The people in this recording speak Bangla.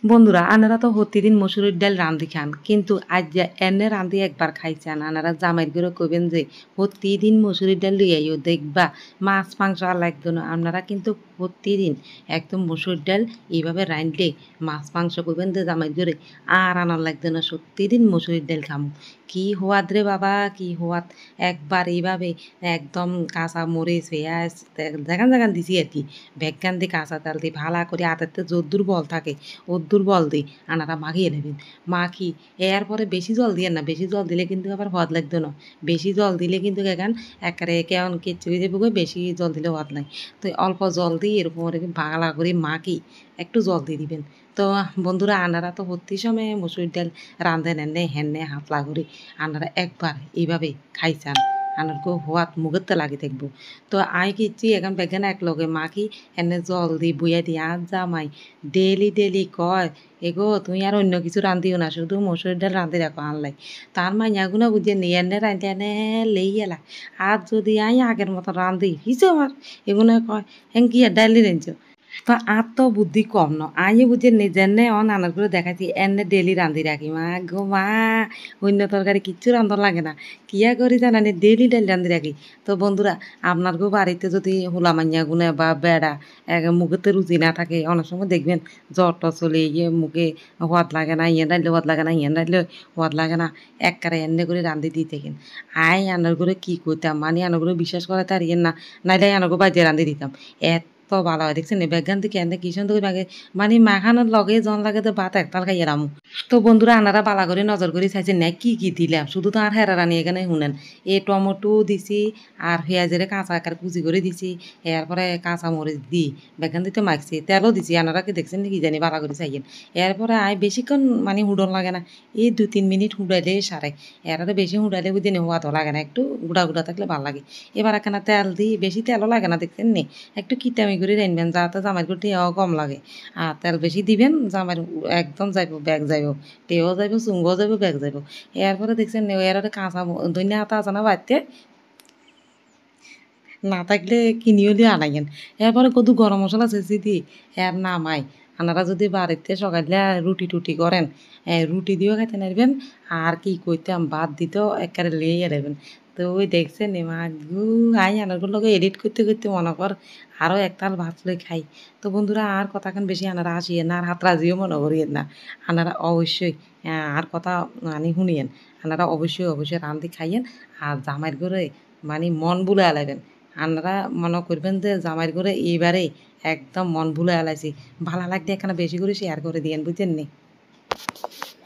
বন্ধুরা আনারা তো প্রতিদিন মসুরের ডাল রান্ধি খান কিন্তু আজ যে এনে রান্ধি একবার খাইছেন আনারা জামাইর করে কইবেন যে প্রতিদিন মসুরের ডাল লই আইও দেখবা মাছ মাংস আর লাগতো না আপনারা কিন্তু প্রতিদিন একদম মসুর ডাল এইভাবে রাঁধলে মাছ মাংস কইবেন যে জামাইর করে আর আনার লাগতো না সত্যিদিন মসুরের ডাল খামু কি হওয়াদ রে বাবা কি হওয়াদ একবার এইভাবে একদম কাঁচা মরিচ পেঁয়াজ জাগান জাগান দিছি আর কি ভেগান দিয়ে কাঁচা তেল দিয়ে ভালা করে হাতের যদ্দুর বল থাকে ওদ্দুর বল দিই আনারা মাখিয়ে নেবেন মাখি এরপরে বেশি জল দিয়ে না বেশি জল দিলে কিন্তু আবার হওয়াদ লাগতো না বেশি জল দিলে কিন্তু এখান একেবারে কেমন কেচু হয়ে যাবে বেশি জল দিলে হওয়াদ নাই তো অল্প জল দিয়ে এরকম ভালো করে মাখি একটু জল দিয়ে দিবেন তো বন্ধুরা আনারা তো ভর্তি সময় মসুর ডাল রাঁধেন এনে হেনে হাতলা করে আনারা একবার এইভাবে খাইছান আনারকে হওয়াত মুখেতে লাগি থাকবো তো আই কিচ্ছি এখন বেগান এক লগে মাখি এনে জল দি বইয়া দি আর জামাই ডেলি ডেলি কয় এগো তুমি আর অন্য কিছু রান্ধিও না শুধু মসুর ডাল রাঁধি রাখো আনলাই তার মাইয়াগুলো বুঝিয়ে নিয়ে এনে রাঁধে এনে লেই এলা আর যদি আই আগের মতো রাঁধি হিসো আমার এগুলো কয় হেন কি ডালি রেঞ্জ তো আর তো বুদ্ধি কম ন আই বুঝে নিজের নে অন আনার করে দেখাচ্ছি এনে ডেলি রাঁধি রাখি মা গো মা অন্য তরকারি কিচ্ছু রান্ধন লাগে না কিয়া করি জানানি ডেলি ডাল রাঁধি রাখি তো বন্ধুরা আপনার গো বাড়িতে যদি হোলা মাইয়া গুনে বা বেড়া মুখেতে রুচি না থাকে অনেক সময় দেখবেন জ্বর টর চলে গিয়ে মুখে হওয়াদ লাগে না ইয়ে রাঁধলে হওয়াদ লাগে না ইয়ে রাঁধলে হওয়াদ লাগে না একবারে এনে করে রাঁধি দিয়ে থাকেন আই আনার করে কী করতাম মানে আনার করে বিশ্বাস করে তার ইয়ে না নাইলে আনার করে বাজে রাঁধি দিতাম তো ভালো হয় দেখছেন বেগান থেকে এনে কি সুন্দর লাগে মানে মাখানোর লগে জন লাগে তো ভাত একতাল খাইয়ে রামু তো বন্ধুরা আনারা বালা করে নজর করে চাইছে না কি কি দিলাম শুধু তো আর হেরা রানি এখানে শুনেন এই টমেটো দিছি আর পেঁয়াজের কাঁচা আকার কুচি করে দিছি এরপরে কাঁচা মরিচ দি বেগান দিতে মাখছি তেলও দিছি আনারা কি দেখছেন কি জানি বালা করে চাইয়েন এরপরে আয় বেশিক্ষণ মানে হুডন লাগে না এই 2-3 মিনিট হুডাইলে সারে এরাতে বেশি হুডাইলে বুঝি নি হওয়া তো লাগে না একটু গুঁড়া গুঁড়া থাকলে ভালো লাগে এবার একখানা তেল দিই বেশি তেলও লাগে না দেখছেন নি একটু কিটামি করে রাখবেন যাতে জামাইয়ের করে টেয়াও কম লাগে আর তেল বেশি দিবেন জামাইয়ের একদম যাইব ব্যাগ যাইব টেও যাইব চুঙ্গও যাইব ব্যাগ যাইব এরপরে দেখছেন এর কাঁচা ধনিয়া আতা আছে না বাড়িতে না থাকলে কিনিও দিয়ে আনাইয়েন এরপরে কত গরম মশলা চেঁচি দি এর নামাই আপনারা যদি বাড়িতে সকালে রুটি টুটি করেন রুটি দিয়েও খাইতে নারবেন আর কি কইতাম ভাত দিতেও একেবারে লিয়ে নেবেন তো ওই দেখছেন মাগু আই আনারগুলো লগে এডিট করতে করতে মনে কর আরও একতাল ভাত লই খাই তো বন্ধুরা আর কথাখান বেশি আনারা আসিয়ে না আর হাত রাজিও মনে করিয়েন না আনারা অবশ্যই আর কথা মানে শুনিয়েন আনারা অবশ্যই অবশ্যই রান্ধি খাইয়েন আর জামাইয়ের ঘরে মানে মন বুলে আলাইবেন আপনারা মনে করবেন যে জামাইয়ের ঘরে এইবারে একদম মন ভুলে আলাইছি ভালো লাগলে এখানে বেশি করে শেয়ার করে দিয়েন বুঝছেন নি